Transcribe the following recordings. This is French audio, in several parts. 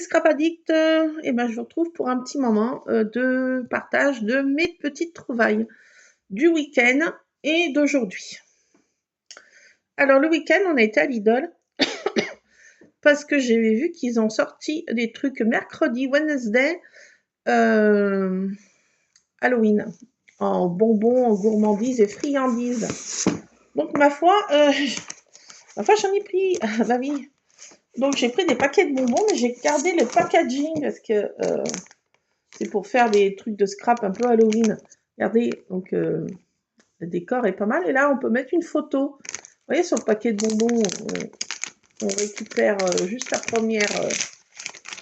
Scrap Addict, et ben, je vous retrouve pour un petit moment de partage de mes petites trouvailles du week-end et d'aujourd'hui. Alors le week-end, on a été à Lidl parce que j'avais vu qu'ils ont sorti des trucs mercredi, Wednesday, Halloween, en bonbons, en gourmandises et friandises. Donc ma foi, j'en ai pris, bah oui. Donc j'ai pris des paquets de bonbons, mais j'ai gardé le packaging parce que c'est pour faire des trucs de scrap un peu Halloween. Regardez, donc le décor est pas mal. Et là, on peut mettre une photo. Vous voyez, sur le paquet de bonbons, on récupère juste la première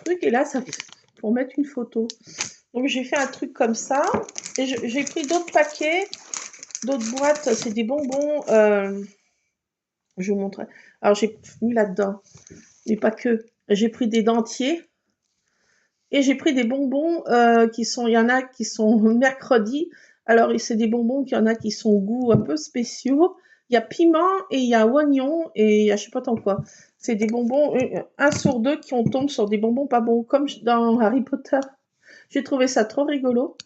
truc. Et là, ça pour mettre une photo. Donc j'ai fait un truc comme ça. Et j'ai pris d'autres paquets, d'autres boîtes. C'est des bonbons. Je vous montrerai. Alors j'ai mis là-dedans, mais pas que. J'ai pris des dentiers. Et j'ai pris des bonbons il y en a qui sont mercredi. Alors, c'est des bonbons qu'il y en a qui sont au goût un peu spéciaux. Il y a piment et il y a oignon et il y a je sais pas tant quoi. C'est des bonbons, un sur deux qui tombent sur des bonbons pas bons, comme dans Harry Potter. J'ai trouvé ça trop rigolo.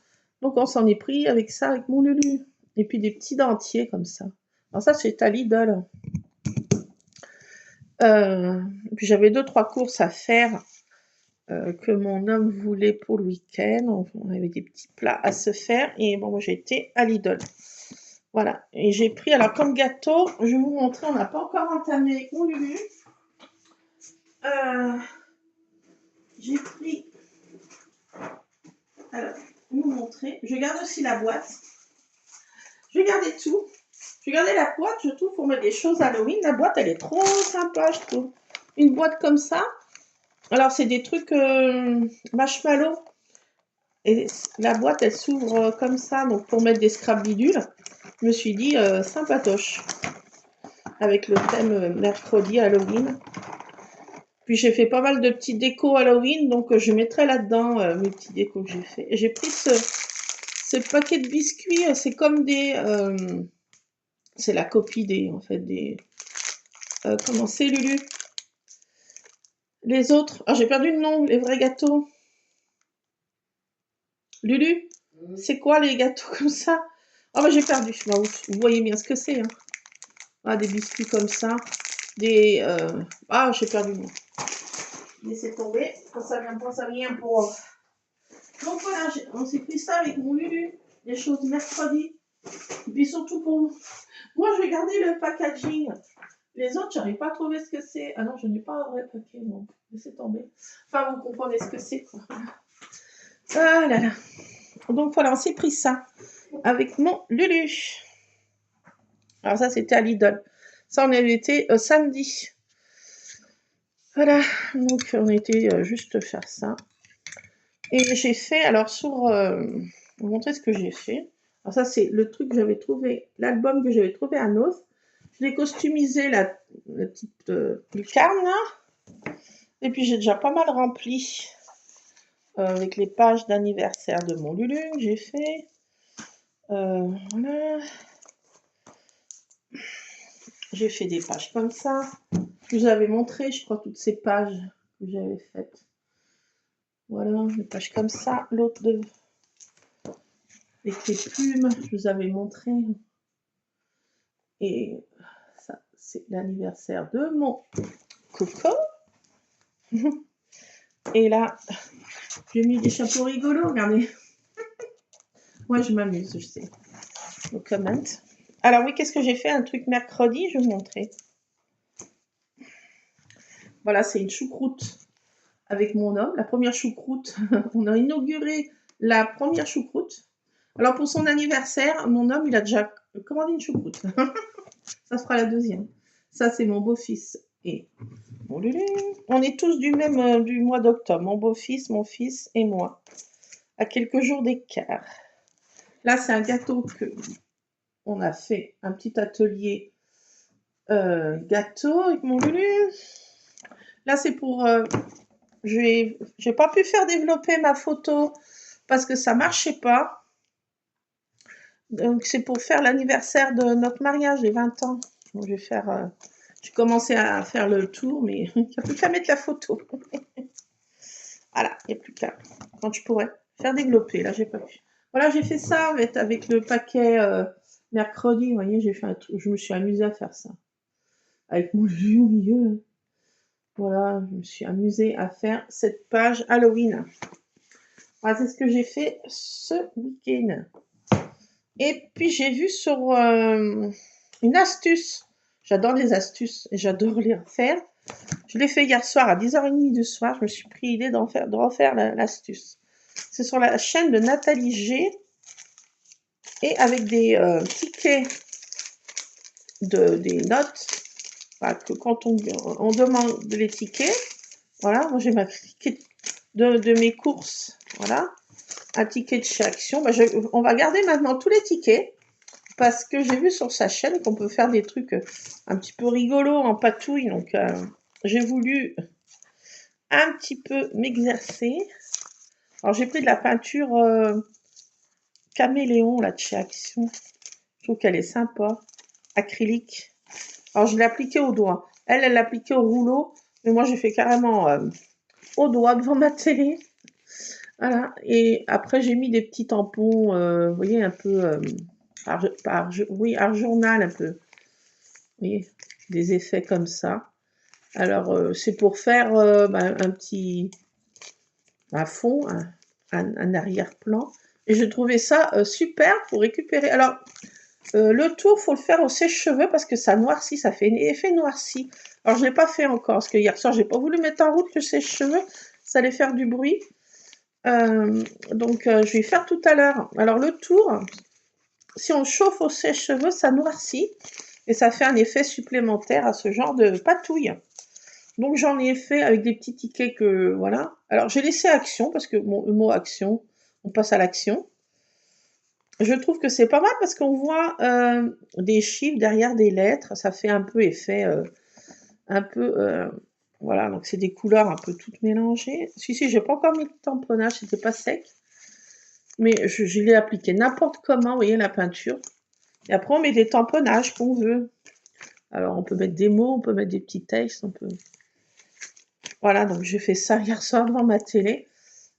Donc, on s'en est pris avec ça, avec mon Lulu. Et puis des petits dentiers comme ça. Alors ça, c'est à Lidl. Puis j'avais 2-3 courses à faire. Que mon homme voulait pour le week-end. On avait des petits plats à se faire. Et bon, moi, j'ai été à Lidl. Voilà. Et j'ai pris, alors, comme gâteau, je vais vous montrer, on n'a pas encore entamé avec mon Lulu. J'ai pris... Alors, je vais vous montrer. Je garde aussi la boîte. Je vais garder tout. Je vais garder la boîte, je trouve, pour mettre des choses Halloween. La boîte, elle est trop sympa, je trouve. Une boîte comme ça. Alors, c'est des trucs marshmallow. Et la boîte, elle s'ouvre comme ça, donc pour mettre des scrap bidules. Je me suis dit, sympatoche. Avec le thème mercredi Halloween. Puis j'ai fait pas mal de petits décos Halloween, donc je mettrai là-dedans mes petits décos que j'ai fait. Et j'ai pris ce paquet de biscuits, c'est comme des... c'est la copie des... En fait, des... comment c'est, Lulu? Les autres... Ah, j'ai perdu le nom, les vrais gâteaux. Lulu? C'est quoi les gâteaux comme ça? Ah, bah j'ai perdu. Bah, vous voyez bien ce que c'est. Hein. Ah, des biscuits comme ça. Des... Ah, j'ai perdu le nom. Laissez tomber. Ça vient pour... Donc voilà, on s'est pris ça avec mon Lulu. Des choses mercredi. Et puis surtout pour... Moi, je vais garder le packaging. Les autres, j'arrive pas à trouver ce que c'est. Ah non, je n'ai pas un vrai paquet, non. Laissez tomber. Enfin, vous comprenez ce que c'est, quoi. Ah là là. Donc voilà, on s'est pris ça avec mon Lulu. Alors ça, c'était à Lidl. Ça, on avait été samedi. Voilà, donc on était juste faire ça. Et j'ai fait, alors sur... je vais vous montrer ce que j'ai fait. Alors ça, c'est le truc que j'avais trouvé, l'album que j'avais trouvé à Nos. Je l'ai customisé, la petite lucarne, là. Et puis j'ai déjà pas mal rempli avec les pages d'anniversaire de mon Lulu que j'ai fait. Voilà. J'ai fait des pages comme ça. Je vous avais montré, je crois, toutes ces pages que j'avais faites. Voilà, des pages comme ça. L'autre de... avec les plumes, je vous avais montré. Et ça, c'est l'anniversaire de mon coco. Et là, j'ai mis des chapeaux rigolos, regardez. Moi, je m'amuse, je sais. Donc, comment. Alors oui, qu'est-ce que j'ai fait? Un truc mercredi, je vais vous montrer. Voilà, c'est une choucroute avec mon homme. La première choucroute, on a inauguré la première choucroute. Alors, pour son anniversaire, mon homme, il a déjà commandé une choucroute. Ça sera la deuxième. Ça, c'est mon beau-fils et mon Lulu. On est tous du même du mois d'octobre. Mon beau-fils, mon fils et moi. À quelques jours d'écart. Là, c'est un gâteau que on a fait. Un petit atelier gâteau avec mon Lulu. Là, c'est pour... j'ai pas pu faire développer ma photo parce que ça marchait pas. Donc, c'est pour faire l'anniversaire de notre mariage, les 20 ans. Donc, je vais faire... j'ai commencé à faire le tour, mais il n'y a plus qu'à mettre la photo. Voilà, il n'y a plus qu'à. Quand je pourrais faire développer, là, j'ai pas pu. Voilà, j'ai fait ça avec le paquet mercredi. Vous voyez, j'ai fait un truc. Je me suis amusée à faire ça. Avec mon jus au milieu, là. Voilà, je me suis amusée à faire cette page Halloween. Voilà, c'est ce que j'ai fait ce week-end. Et puis, j'ai vu sur une astuce. J'adore les astuces et j'adore les refaire. Je l'ai fait hier soir à 10h30 du soir. Je me suis pris l'idée de refaire l'astuce. C'est sur la chaîne de Nathalie G. Et avec des tickets, des notes. Voilà, que quand on demande les tickets, voilà, moi j'ai ma ticket de mes courses. Voilà, un ticket de chez Action. Bah, on va garder maintenant tous les tickets. Parce que j'ai vu sur sa chaîne qu'on peut faire des trucs un petit peu rigolos en patouille. Donc, j'ai voulu un petit peu m'exercer. Alors, j'ai pris de la peinture caméléon là, de chez Action. Je trouve qu'elle est sympa. Acrylique. Alors, je l'ai appliquée au doigt. Elle l'a appliquée au rouleau. Mais moi, j'ai fait carrément au doigt devant ma télé. Voilà. Et après, j'ai mis des petits tampons, vous voyez, un peu... oui, journal un peu. Oui, des effets comme ça. Alors, c'est pour faire un petit fond, un arrière-plan. Et je trouvais ça super pour récupérer. Alors, le tour, faut le faire au sèche-cheveux parce que ça noircit, ça fait un effet noirci. Alors, je ne l'ai pas fait encore parce que hier soir, j'ai pas voulu mettre en route le sèche-cheveux. Ça allait faire du bruit. Donc, je vais faire tout à l'heure. Alors, le tour, si on chauffe au sèche-cheveux, ça noircit. Et ça fait un effet supplémentaire à ce genre de patouille. Donc j'en ai fait avec des petits tickets que voilà. Alors j'ai laissé action parce que le mot action, on passe à l'action. Je trouve que c'est pas mal parce qu'on voit des chiffres derrière des lettres. Ça fait un peu effet, un peu voilà. Donc c'est des couleurs un peu toutes mélangées. Si j'ai pas encore mis de tamponnage, c'était pas sec. Mais je l'ai appliqué n'importe comment, vous voyez la peinture. Et après on met des tamponnages qu'on veut. Alors on peut mettre des mots, on peut mettre des petits textes, on peut... Voilà, donc j'ai fait ça hier soir devant ma télé.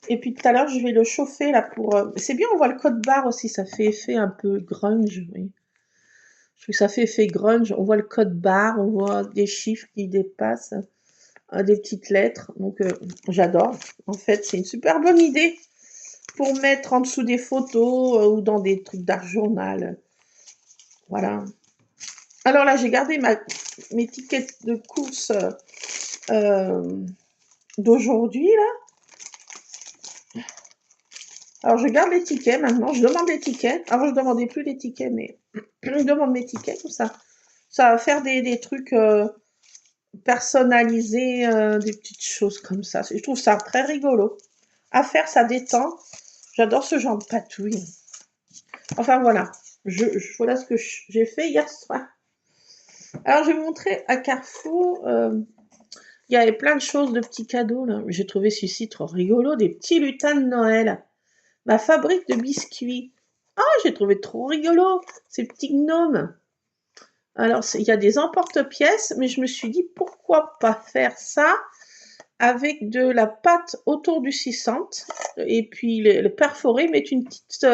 Et puis tout à l'heure, je vais le chauffer là pour... C'est bien, on voit le code barre aussi, ça fait effet un peu grunge, oui. Je trouve que ça fait effet grunge, on voit le code barre, on voit des chiffres qui dépassent, des petites lettres, donc j'adore. En fait, c'est une super bonne idée pour mettre en dessous des photos ou dans des trucs d'art journal. Voilà. Alors là, j'ai gardé mes tickets de course d'aujourd'hui, là. Alors, je garde les tickets maintenant. Je demande les tickets. Avant, je ne demandais plus les tickets, mais je demande mes tickets, comme ça. Ça va faire des trucs personnalisés, des petites choses comme ça. Je trouve ça très rigolo. À faire, ça détend. J'adore ce genre de patouille. Enfin, voilà. Voilà ce que j'ai fait hier soir. Alors, je vais vous montrer à Carrefour. Il y avait plein de choses, de petits cadeaux, là. J'ai trouvé celui-ci trop rigolo. Des petits lutins de Noël. Ma fabrique de biscuits. Ah, j'ai trouvé trop rigolo, ces petits gnomes. Alors, il y a des emporte-pièces, mais je me suis dit, pourquoi pas faire ça avec de la pâte autour du 600 et puis le perforer, mettre une petite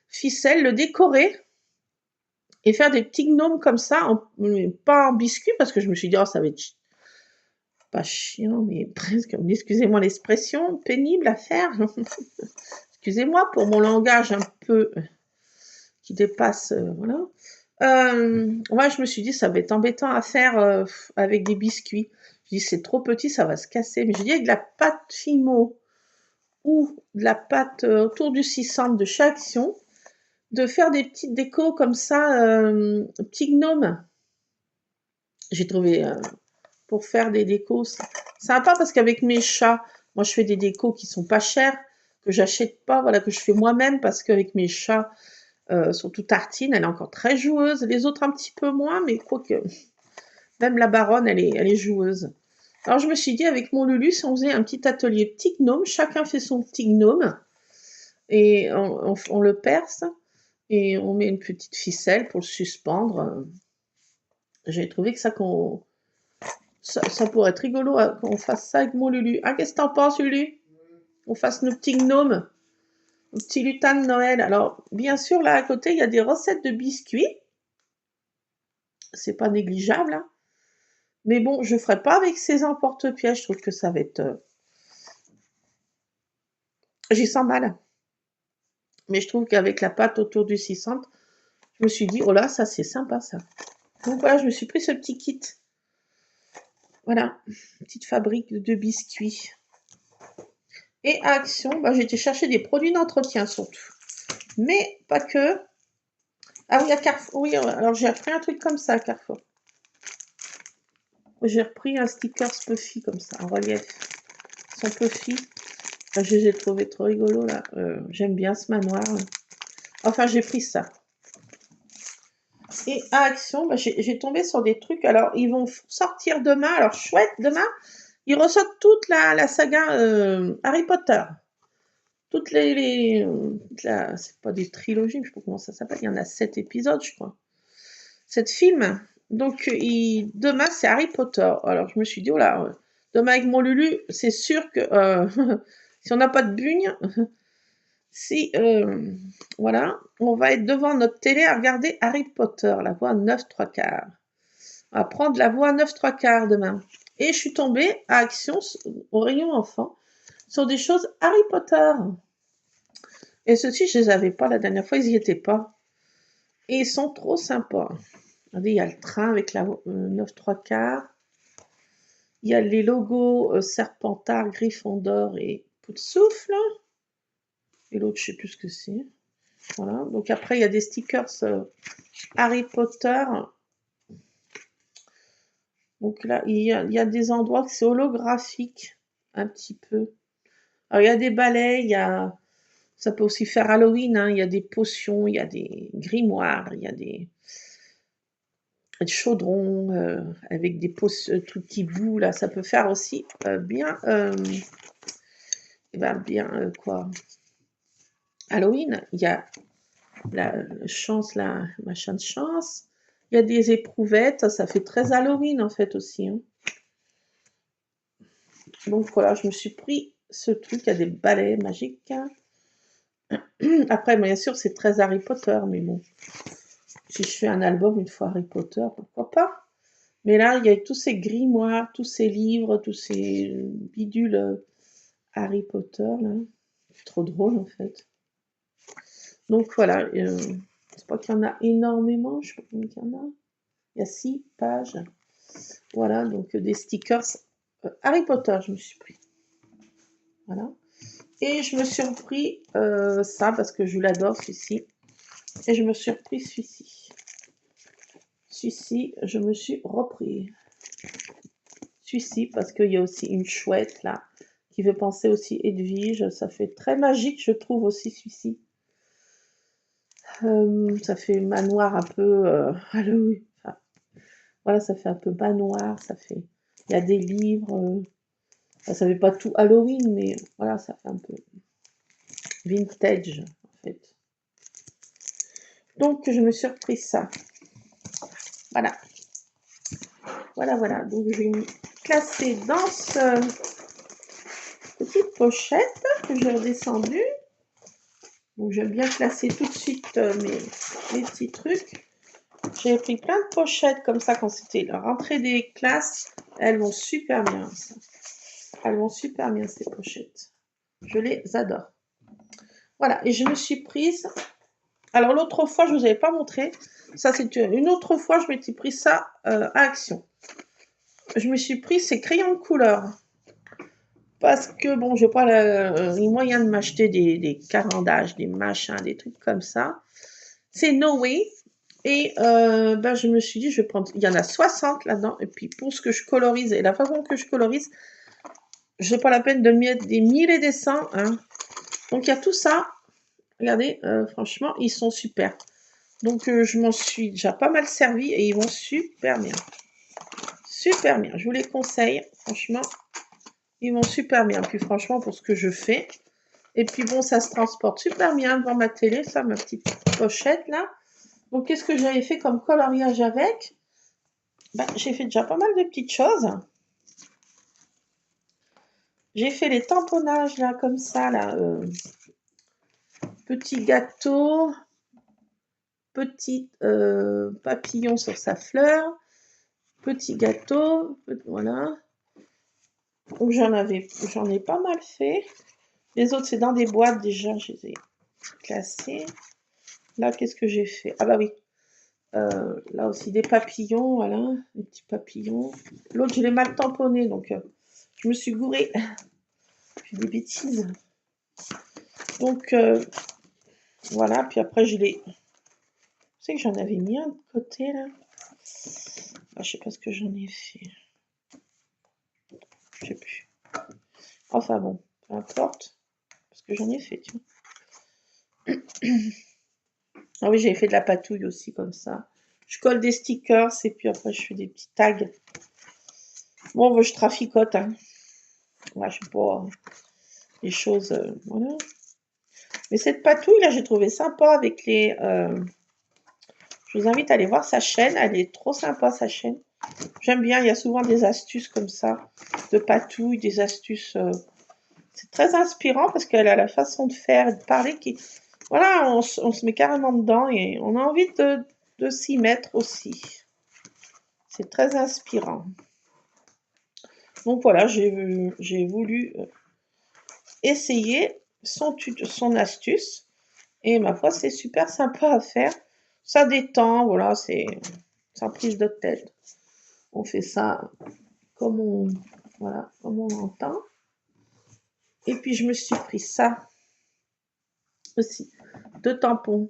ficelle, le décorer et faire des petits gnomes comme ça, pas en biscuits, parce que je me suis dit, oh, ça va être pas chiant, mais presque, excusez-moi l'expression, pénible à faire. Excusez-moi pour mon langage un peu qui dépasse, voilà. Ouais, je me suis dit, ça va être embêtant à faire avec des biscuits. Je dis, c'est trop petit, ça va se casser. Mais je dis, avec de la pâte Fimo ou de la pâte autour du 600 de chez Action, de faire des petites décos comme ça, petits gnomes. J'ai trouvé pour faire des décos sympa parce qu'avec mes chats, moi je fais des décos qui sont pas chers, que j'achète pas, voilà, que je fais moi-même parce qu'avec mes chats, surtout Tartine, elle est encore très joueuse. Les autres un petit peu moins, mais quoique, même la baronne, elle est joueuse. Alors je me suis dit, avec mon Lulu, si on faisait un petit atelier petit gnome, chacun fait son petit gnome, et on le perce, et on met une petite ficelle pour le suspendre. J'ai trouvé que ça pourrait être rigolo qu'on fasse ça avec mon Lulu. Ah, qu'est-ce que t'en penses, Lulu? On fasse nos petits gnomes, nos petits lutins de Noël. Alors, bien sûr, là à côté, il y a des recettes de biscuits. C'est pas négligeable, hein. Mais bon, je ferai pas avec ces emporte-pièces. Je trouve que ça va être... J'y sens mal. Mais je trouve qu'avec la pâte autour du 600, je me suis dit, oh là, ça c'est sympa ça. Donc voilà, je me suis pris ce petit kit. Voilà, petite fabrique de biscuits. Et à Action, bah, j'ai été chercher des produits d'entretien surtout. Mais pas que. Ah oui, à Carrefour. Oui, alors j'ai repris un truc comme ça à Carrefour. J'ai repris un sticker Puffy comme ça, en relief. Son Puffy. Enfin, je les ai trouvés trop rigolos là. J'aime bien ce manoir. Enfin, j'ai pris ça. Et à Action, bah, j'ai tombé sur des trucs. Alors, ils vont sortir demain. Alors, chouette, demain, ils ressortent toute la saga Harry Potter. Toutes c'est pas des trilogies, je sais pas comment ça s'appelle. Il y en a 7 épisodes, je crois. 7 films. Donc, demain, c'est Harry Potter. Alors, je me suis dit, oh là, demain avec mon Lulu, c'est sûr que si on n'a pas de bugne, si, voilà, on va être devant notre télé à regarder Harry Potter, la voix 9 3 quarts. On va prendre la voix 9 3 quarts demain. Et je suis tombée à Action, au rayon enfant, sur des choses Harry Potter. Et ceux-ci, je les avais pas la dernière fois, ils y étaient pas. Et ils sont trop sympas. Regardez, il y a le train avec la 9 3 quarts. Il y a les logos Serpentard, Gryffondor et Pout-Souffle. Et l'autre, je sais plus ce que c'est. Voilà. Donc après, il y a des stickers Harry Potter. Donc là, il y a des endroits que c'est holographique, un petit peu. Alors, il y a des balais, ça peut aussi faire Halloween, hein. Il y a des potions, il y a des grimoires, il y a des chaudrons avec des trucs qui bouent, là. Ça peut faire aussi bien, quoi. Halloween, il y a la chance, la machin de chance. Il y a des éprouvettes, ça fait très Halloween en fait aussi, hein. Donc voilà, je me suis pris ce truc, il y a des balais magiques. Après, bien sûr, c'est très Harry Potter, mais bon, si je fais un album une fois Harry Potter, pourquoi pas? Mais là, il y a tous ces grimoires, tous ces livres, tous ces bidules Harry Potter, là. C'est trop drôle, en fait. Donc voilà, c'est pas qu'il y en a énormément, je sais pas combien il y en a. Il y a 6 pages. Voilà, donc des stickers Harry Potter, je me suis pris. Voilà. Et je me suis repris ça parce que je l'adore, celui-ci. Et je me suis repris celui-ci. Celui-ci, je me suis repris. Celui-ci parce qu'il y a aussi une chouette là qui fait penser aussi Edwige. Ça fait très magique, je trouve aussi celui-ci. Ça fait manoir un peu Halloween. Enfin, voilà, ça fait un peu manoir. Ça fait. Il y a des livres. Ça fait pas tout Halloween, mais voilà, ça fait un peu vintage en fait. Donc je me suis repris ça. Voilà. Voilà. Donc je vais me classer dans ce petite pochette que j'ai redescendue. Donc j'aime bien classer tout de suite mes petits trucs. J'ai pris plein de pochettes comme ça quand c'était la rentrée des classes. Elles vont super bien, ça. Elles vont super bien ces pochettes. Je les adore. Voilà, et je me suis prise. Alors l'autre fois, je ne vous avais pas montré. Ça, c'est une autre fois, je m'étais pris ça à Action. Je me suis pris ces crayons de couleur. Parce que, bon, je n'ai pas les moyens de m'acheter des carandages, des machins, des trucs comme ça. C'est No Way. Et je me suis dit, je vais prendre... Il y en a 60 là-dedans. Et puis, pour ce que je colorise et la façon que je colorise, je n'ai pas la peine de mettre des 1000 et des 100. Hein. Donc, il y a tout ça. Regardez, franchement, ils sont super. Donc, je m'en suis déjà pas mal servi et ils vont super bien. Super bien. Je vous les conseille. Franchement, ils vont super bien. Puis, franchement, pour ce que je fais. Et puis, bon, ça se transporte super bien devant ma télé. Ça, ma petite pochette, là. Donc, qu'est-ce que j'avais fait comme coloriage avec? J'ai fait déjà pas mal de petites choses. J'ai fait les tamponnages, là, comme ça, là. Petit gâteau, petit papillon sur sa fleur, petit gâteau, voilà. Donc j'en ai pas mal fait. Les autres, c'est dans des boîtes déjà, je les ai classés. Là, qu'est-ce que j'ai fait? Ah bah oui, là aussi des papillons, voilà, des petits papillons. L'autre, je l'ai mal tamponné, donc je me suis gourée. J'ai des bêtises. Donc voilà, puis après je l'ai... Je sais que j'en avais mis un de côté là. Ah, je sais pas ce que j'en ai fait. Je sais plus. Enfin bon, peu importe. Parce que j'en ai fait, tu vois. Ah oui, j'avais fait de la patouille aussi comme ça. Je colle des stickers et puis après je fais des petits tags. Bon, je traficote. Hein. Ouais, je sais pas. Les choses, voilà. Mais cette patouille là, j'ai trouvé sympa avec les... je vous invite à aller voir sa chaîne. Elle est trop sympa, sa chaîne. J'aime bien, il y a souvent des astuces comme ça, de patouille, des astuces. C'est très inspirant parce qu'elle a la façon de faire et de parler qui. Voilà, on se met carrément dedans et on a envie de s'y mettre aussi. C'est très inspirant. Donc voilà, j'ai voulu essayer son astuce et ma foi, c'est super sympa à faire. Ça détend, voilà, c'est sans prise de tête. On fait ça comme on, voilà, comme on entend. Et puis je me suis pris ça aussi, deux tampons.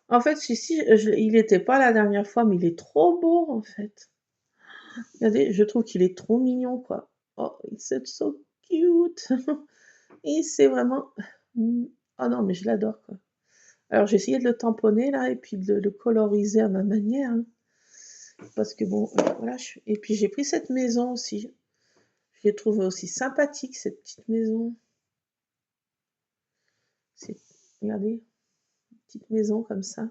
En fait, celui-ci, il n'était pas la dernière fois, mais il est trop beau en fait. Regardez, je trouve qu'il est trop mignon quoi. Oh, it's so cute. Et c'est vraiment... Oh non, mais je l'adore quoi. Alors j'ai essayé de le tamponner là et puis de le coloriser à ma manière. Hein. Parce que bon, voilà. Et puis j'ai pris cette maison aussi. Je l'ai trouvée aussi sympathique cette petite maison. Regardez, petite maison comme ça.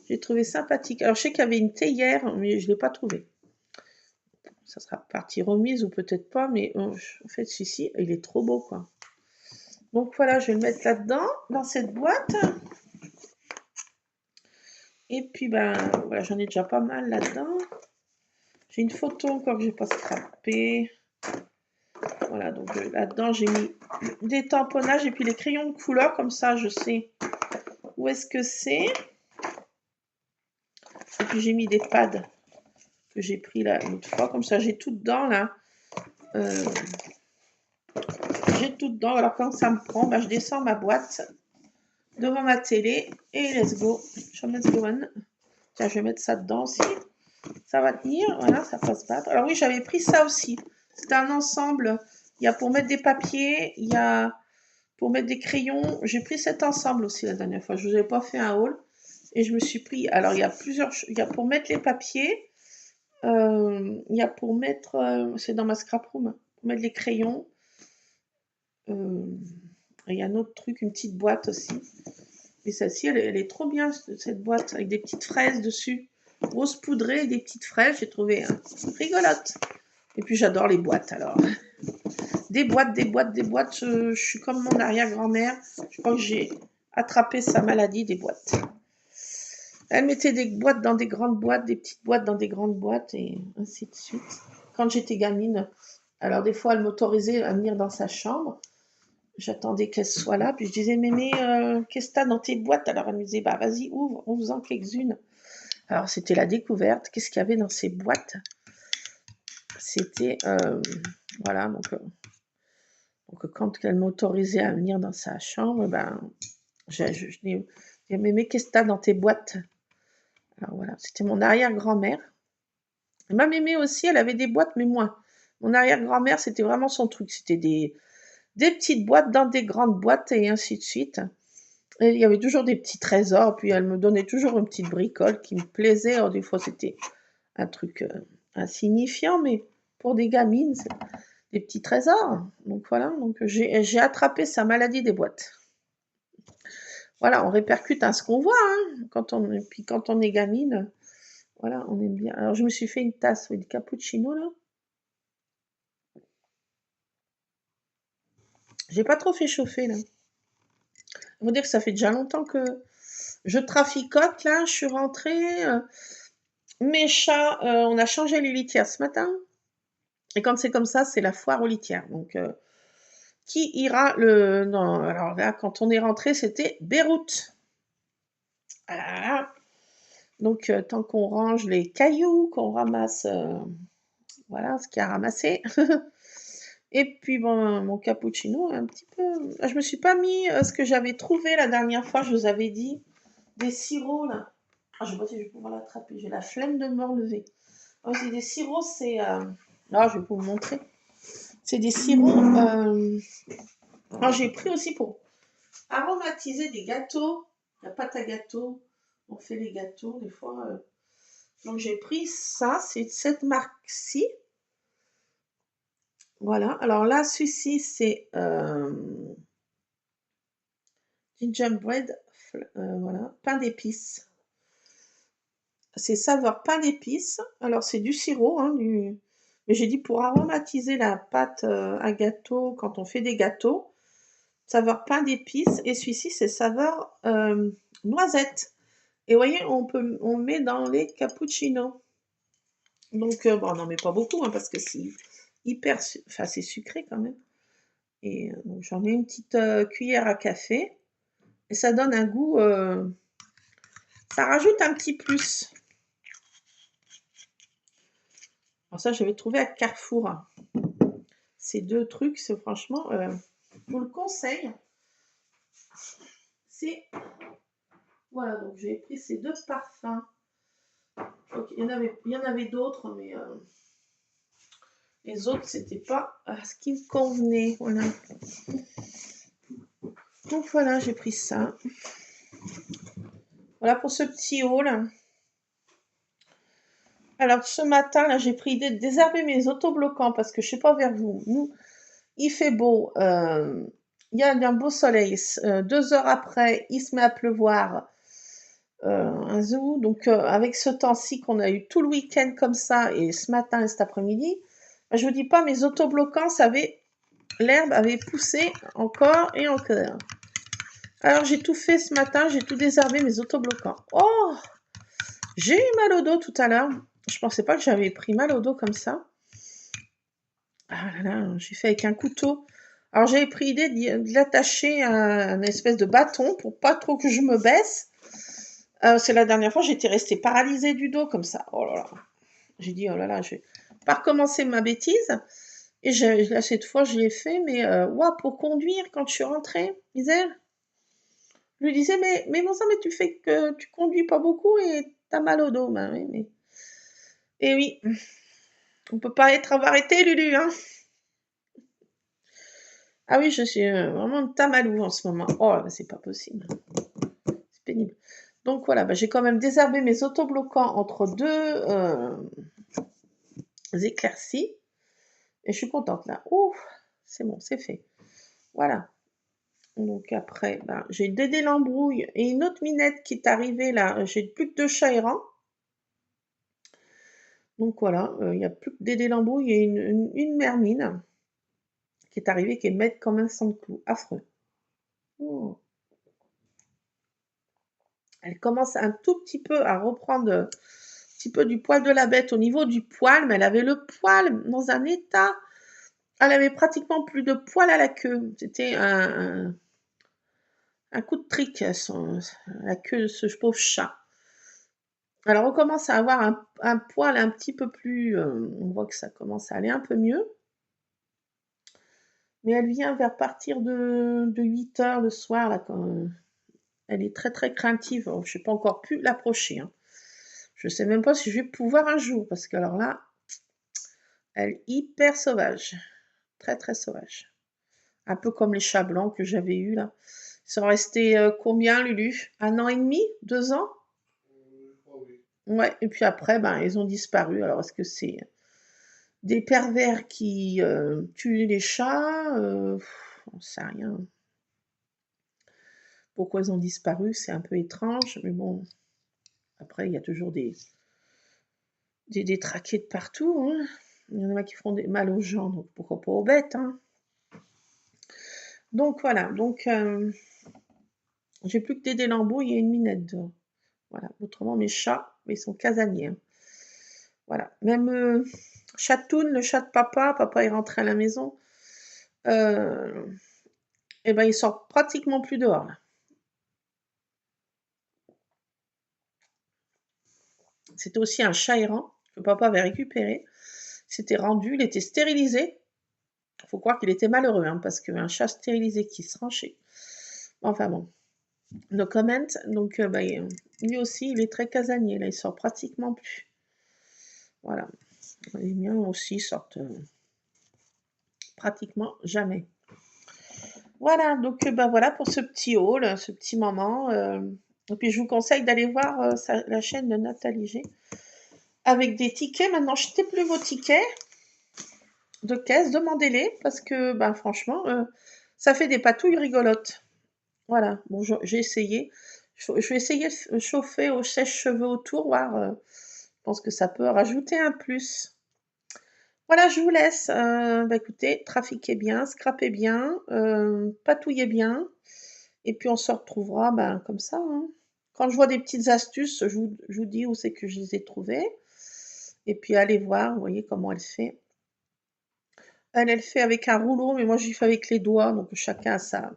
J'ai trouvé sympathique. Alors, je sais qu'il y avait une théière, mais je ne l'ai pas trouvée. Ça sera partie remise ou peut-être pas, mais en fait, celui-ci, il est trop beau, quoi. Donc, voilà, je vais le mettre là-dedans, dans cette boîte. Et puis, ben, voilà, j'en ai déjà pas mal là-dedans. J'ai une photo encore que je n'ai pas scrappée. Voilà, donc là-dedans, j'ai mis des tamponnages et puis les crayons de couleur, comme ça, je sais où est-ce que c'est. Et puis, j'ai mis des pads que j'ai pris là l'autre fois, comme ça j'ai tout dedans là. J'ai tout dedans, alors quand ça me prend, je descends ma boîte devant ma télé et let's go. Let's go on. Tiens, je vais mettre ça dedans aussi. Ça va tenir, voilà, ça passe pas. Alors oui, j'avais pris ça aussi. C'est un ensemble. Il y a pour mettre des papiers, il y a pour mettre des crayons. J'ai pris cet ensemble aussi la dernière fois. Je vous avais pas fait un haul. Et je me suis pris, alors il y a plusieurs, il y a pour mettre les papiers. Il y a pour mettre, c'est dans ma scrap room, pour mettre les crayons. Il y a un autre truc, une petite boîte aussi. Et celle-ci, elle est trop bien, cette boîte, avec des petites fraises dessus. Rose poudrée et des petites fraises, j'ai trouvé rigolote. Et puis j'adore les boîtes alors. Des boîtes, des boîtes, des boîtes. Je suis comme mon arrière-grand-mère. Je crois que j'ai attrapé sa maladie des boîtes. Elle mettait des boîtes dans des grandes boîtes, des petites boîtes dans des grandes boîtes et ainsi de suite. Quand j'étais gamine, alors des fois elle m'autorisait à venir dans sa chambre. J'attendais qu'elle soit là, puis je disais mémé, qu'est-ce que t'as dans tes boîtes? Alors elle me disait bah vas-y ouvre, ouvre-en quelques-unes. Alors c'était la découverte. Qu'est-ce qu'il y avait dans ces boîtes? C'était voilà donc quand elle m'autorisait à venir dans sa chambre, je dis mémé, qu'est-ce que t'as dans tes boîtes? Alors voilà, c'était mon arrière-grand-mère. Et ma mémé aussi, elle avait des boîtes, mais moins. Mon arrière-grand-mère, c'était vraiment son truc. C'était des petites boîtes dans des grandes boîtes et ainsi de suite. Et il y avait toujours des petits trésors, puis elle me donnait toujours une petite bricole qui me plaisait. Alors des fois, c'était un truc insignifiant, mais pour des gamines, c'est des petits trésors. Donc voilà, donc j'ai attrapé sa maladie des boîtes. Voilà, on répercute à ce qu'on voit, hein, puis quand on est gamine. Voilà, on aime bien. Alors, je me suis fait une tasse, oui, de cappuccino, là. J'ai pas trop fait chauffer, là. Il faut dire que ça fait déjà longtemps que je traficote, là. Je suis rentrée. Mes chats, on a changé les litières ce matin. Et quand c'est comme ça, c'est la foire aux litières. Donc, qui ira le... Non, alors là, quand on est rentré, c'était Beyrouth. Ah. Donc, tant qu'on range les cailloux, qu'on ramasse, voilà, ce qu'il y a ramassé. Et puis, bon, mon cappuccino, un petit peu... Je me suis pas mis ce que j'avais trouvé la dernière fois, je vous avais dit, des sirops, là. Ah, je sais pas si je vais pouvoir l'attraper, j'ai la flemme de me relever. Oh, c'est des sirops, c'est... Ah, je vais vous montrer. C'est des sirops... Alors, j'ai pris aussi pour aromatiser des gâteaux. La pâte à gâteau, on fait les gâteaux, des fois... Donc, j'ai pris ça, c'est cette marque-ci. Voilà, alors là, celui-ci, c'est gingerbread, voilà, pain d'épices. C'est saveur pain d'épices. Alors, c'est du sirop, hein, mais j'ai dit pour aromatiser la pâte à gâteau, quand on fait des gâteaux, saveur pain d'épices. Et celui-ci, c'est saveur noisette. Et vous voyez, on le met dans les cappuccinos. Donc, bon, on n'en met pas beaucoup, hein, parce que c'est hyper, enfin, c'est sucré quand même. Et donc j'en ai une petite cuillère à café. Et ça donne un goût, ça rajoute un petit plus. Alors ça, j'avais trouvé à Carrefour. Ces deux trucs, c'est franchement, je vous le conseille. C'est, voilà, donc j'ai pris ces deux parfums. Donc, il y en avait d'autres, mais les autres, c'était pas ce qui me convenait. Voilà. Donc voilà, j'ai pris ça. Voilà pour ce petit haul. Alors ce matin, là, j'ai pris l'idée de désherber mes autobloquants parce que je sais pas vers vous. Nous, il fait beau. Il y a un beau soleil. 2 heures après, il se met à pleuvoir. Un zoo. Donc avec ce temps-ci qu'on a eu tout le week-end comme ça et ce matin et cet après-midi, ben, je vous dis pas, mes autobloquants, l'herbe avait poussé encore et encore. Alors j'ai tout fait ce matin, j'ai tout désherbé mes autobloquants. Oh, j'ai eu mal au dos tout à l'heure. Je pensais pas que j'avais pris mal au dos comme ça. Ah là là, j'ai fait avec un couteau. Alors j'avais pris l'idée de l'attacher à un espèce de bâton pour pas trop que je me baisse. C'est la dernière fois, j'étais restée paralysée du dos comme ça. Oh là là. J'ai dit, oh là là, je vais pas recommencer ma bêtise. Et là, cette fois, je l'ai fait, mais ouah, pour conduire, quand je suis rentrée, Isère, je lui disais, mais bon sang, mais tu fais que tu conduis pas beaucoup et t'as mal au dos. Ben oui, mais... Et oui, on peut pas être arrêté, Lulu, hein. Ah oui, je suis vraiment tamalou en ce moment. Oh, bah, c'est pas possible. C'est pénible. Donc voilà, bah, j'ai quand même désherbé mes autobloquants entre deux éclaircies. Et je suis contente là. Ouf, c'est bon, c'est fait. Voilà. Donc après, bah, j'ai Dédé l'embrouille et une autre minette qui est arrivée là. J'ai plus que 2 chats errants. Donc voilà, il n'y a plus que Dédé l'embrouille et une mermine qui est arrivée, qui est mettre comme un sang de clou. Affreux. Oh. Elle commence un tout petit peu à reprendre un petit peu du poil de la bête au niveau du poil, mais elle avait le poil dans un état. Elle avait pratiquement plus de poil à la queue. C'était un coup de trick, la queue de ce pauvre chat. Alors on commence à avoir un poil un petit peu plus... on voit que ça commence à aller un peu mieux. Mais elle vient vers partir de 8 heures le soir, là, quand elle est très très craintive. Alors, je n'ai pas encore pu l'approcher. Hein. Je ne sais même pas si je vais pouvoir un jour, parce que alors là, elle est hyper sauvage. Très très sauvage. Un peu comme les chats blancs que j'avais eus là. Ils sont restés combien, Lulu? 1 an et demi? 2 ans? Ouais, et puis après, ben, ils ont disparu. Alors, est-ce que c'est des pervers qui tuent les chats? On ne sait rien. Pourquoi ils ont disparu? C'est un peu étrange, mais bon. Après, il y a toujours des traqués de partout. Hein. Il y en a qui font mal aux gens, donc pourquoi pas aux bêtes. Hein. Donc voilà, donc j'ai plus que des délambouilles et une minette dehors. Voilà, autrement mes chats, ils sont casaniers, hein. Voilà, même Chatoun, le chat de papa est rentré à la maison, euh, et ben il sort pratiquement plus dehors là. C'était aussi un chat errant que papa avait récupéré. S'était rendu, il était stérilisé. Il faut croire qu'il était malheureux, hein, parce qu'un chat stérilisé qui se ranchait. Enfin bon, no comment. Donc bah, lui aussi, il est très casanier. Là, il sort pratiquement plus. Voilà. Les miens aussi sortent pratiquement jamais. Voilà, donc bah, voilà pour ce petit haul, ce petit moment. Et puis je vous conseille d'aller voir la chaîne de Nathalie G. Avec des tickets. Maintenant, achetez plus vos tickets de caisse, demandez-les, parce que bah, franchement, ça fait des patouilles rigolotes. Voilà, bon, j'ai essayé. Je vais essayer de chauffer au sèche-cheveux autour, voir. Je pense que ça peut rajouter un plus. Voilà, je vous laisse. Bah, écoutez, trafiquez bien, scrapez bien, patouillez bien. Et puis on se retrouvera ben, comme ça, hein. Quand je vois des petites astuces, je vous dis où c'est que je les ai trouvées. Et puis allez voir, vous voyez comment elle fait. Elle fait avec un rouleau, mais moi j'y fais avec les doigts, donc chacun a sa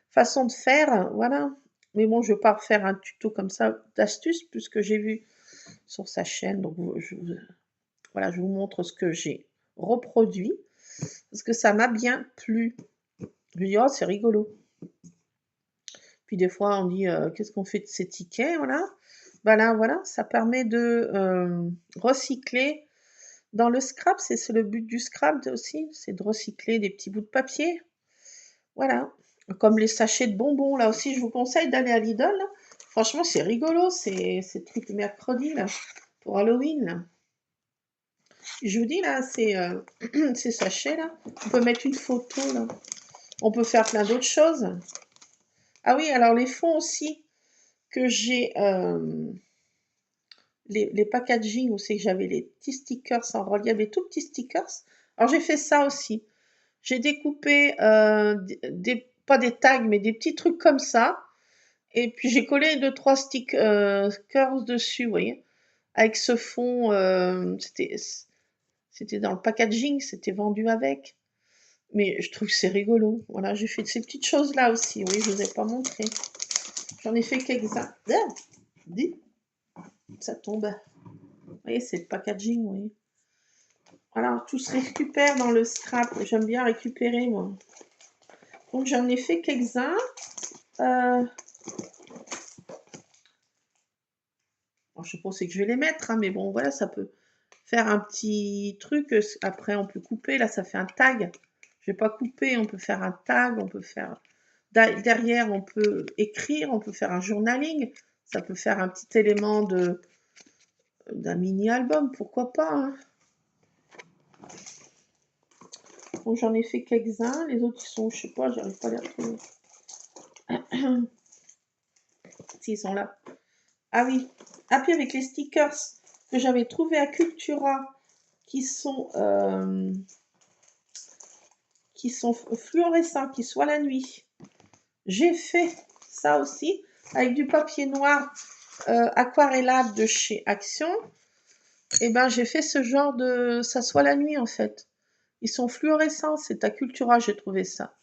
façon de faire, voilà. Mais bon, je ne vais pas refaire un tuto comme ça d'astuces, puisque j'ai vu sur sa chaîne, donc voilà, je vous montre ce que j'ai reproduit, parce que ça m'a bien plu. Je me dis, oh, c'est rigolo. Puis des fois, on dit, qu'est-ce qu'on fait de ces tickets, voilà. Ben là, voilà, ça permet de recycler dans le scrap, c'est le but du scrap aussi, c'est de recycler des petits bouts de papier. Voilà. Comme les sachets de bonbons, là aussi, je vous conseille d'aller à Lidl, là. Franchement, c'est rigolo, ces trucs mercredi, là, pour Halloween, là. Je vous dis, là, ces sachets, là, on peut mettre une photo, là. On peut faire plein d'autres choses. Ah oui, alors les fonds aussi, que j'ai, les packaging où c'est que j'avais les petits stickers en relief, les tout petits stickers. Alors j'ai fait ça aussi. J'ai découpé pas des tags, mais des petits trucs comme ça. Et puis j'ai collé 2-3 stickers dessus, vous voyez. Avec ce fond, c'était dans le packaging, c'était vendu avec. Mais je trouve que c'est rigolo. Voilà, j'ai fait ces petites choses-là aussi. Oui, je ne vous ai pas montré. J'en ai fait quelques-uns. Ah, dis, ça tombe. Vous voyez, c'est le packaging, vous voyez. Voilà, tout se récupère dans le scrap. J'aime bien récupérer, moi. Donc, j'en ai fait quelques-uns. Alors, je pense que je vais les mettre, hein, mais bon, voilà, ça peut faire un petit truc. Après, on peut couper. Là, ça fait un tag. Je vais pas couper. On peut faire un tag. On peut faire... Derrière, on peut écrire. On peut faire un journaling. Ça peut faire un petit élément d'un mini-album. Pourquoi pas, hein. Donc, j'en ai fait quelques-uns. Les autres, ils sont, je sais pas, j'arrive pas à les retrouver. S'ils sont là. Ah oui. Ah, puis avec les stickers que j'avais trouvés à Cultura, qui sont fluorescents, qui soient la nuit. J'ai fait ça aussi avec du papier noir aquarellable de chez Action. Et ben j'ai fait ce genre de... Ça soit la nuit en fait. Ils sont fluorescents, c'est à Cultura j'ai trouvé ça.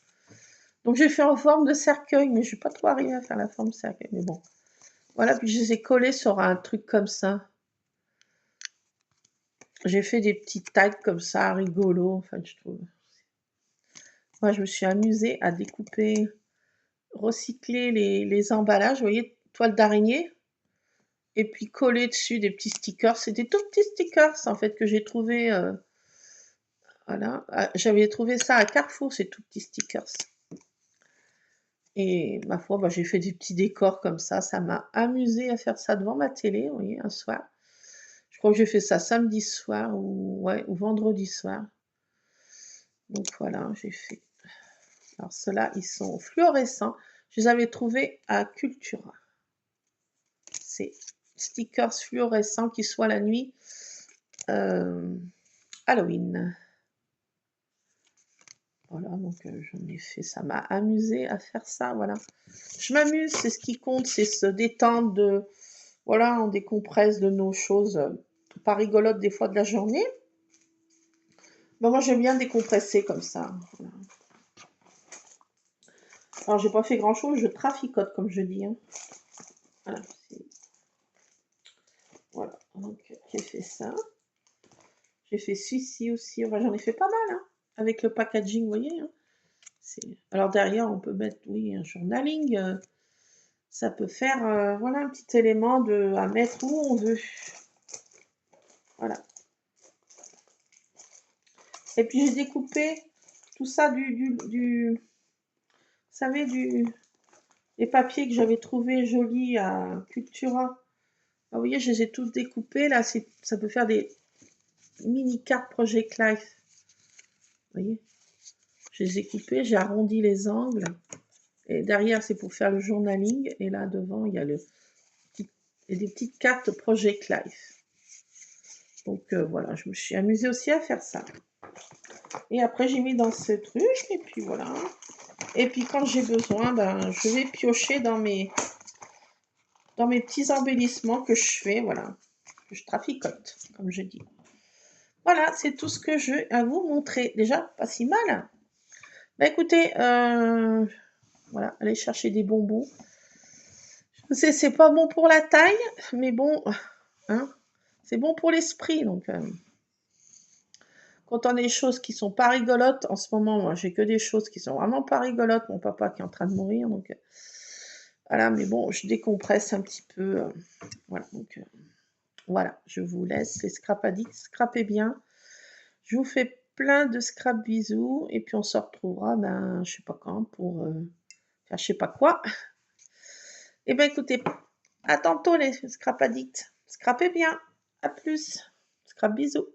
Donc j'ai fait en forme de cercueil, mais je n'ai pas trop arrivé à faire la forme de cercueil. Mais bon, voilà, puis je les ai collés sur un truc comme ça. J'ai fait des petits tags comme ça, rigolos, enfin je trouve. Moi je me suis amusée à découper, recycler les emballages, vous voyez, toile d'araignée, et puis coller dessus des petits stickers. C'est des tout petits stickers en fait que j'ai trouvé. Voilà, j'avais trouvé ça à Carrefour, ces tout petits stickers. Et ma foi, bah, j'ai fait des petits décors comme ça m'a amusé à faire ça devant ma télé, vous voyez, un soir. Je crois que j'ai fait ça samedi soir ou vendredi soir. Donc voilà, j'ai fait. Alors ceux-là, ils sont fluorescents. Je les avais trouvés à Cultura. C'est stickers fluorescents qui soient la nuit Halloween. Voilà, donc j'en ai fait, ça m'a amusé à faire ça, voilà. Je m'amuse, c'est ce qui compte, c'est se détendre de, voilà, on décompresse de nos choses pas rigolotes des fois de la journée. Ben, moi j'aime bien décompresser comme ça. Voilà. Alors j'ai pas fait grand chose, je traficote comme je dis. Hein. Voilà, voilà, donc j'ai fait ça. J'ai fait celui-ci aussi, enfin, j'en ai fait pas mal, hein, avec le packaging, vous voyez. Hein. Alors derrière, on peut mettre, oui, un journaling. Ça peut faire, voilà, un petit élément à mettre où on veut. Voilà. Et puis j'ai découpé tout ça vous savez, les papiers que j'avais trouvé jolis à Cultura. Alors, vous voyez, je les ai tous découpés. Là, ça peut faire des mini cartes Project Life. Vous voyez, je les ai coupés, j'ai arrondi les angles. Et derrière, c'est pour faire le journaling. Et là, devant, il y a des petites cartes Project Life. Donc, voilà, je me suis amusée aussi à faire ça. Et après, j'ai mis dans ce truc. Et puis, voilà. Et puis, quand j'ai besoin, ben, je vais piocher dans mes petits embellissements que je fais. Voilà. Que je traficote, comme je dis. Voilà, c'est tout ce que je vais à vous montrer. Déjà, pas si mal. Bah, écoutez, voilà, allez chercher des bonbons. Je sais, c'est pas bon pour la taille, mais bon, hein, c'est bon pour l'esprit. Donc, quand on a des choses qui sont pas rigolotes, en ce moment, moi, j'ai que des choses qui sont vraiment pas rigolotes. Mon papa qui est en train de mourir, donc voilà. Mais bon, je décompresse un petit peu. Voilà, donc voilà, je vous laisse les scrap addicts, scrapez bien. Je vous fais plein de scrap bisous et puis on se retrouvera, ben, je sais pas quand pour faire je sais pas quoi. Et ben écoutez, à tantôt les scrap addicts. Scrapez bien. À plus. Scrap bisous.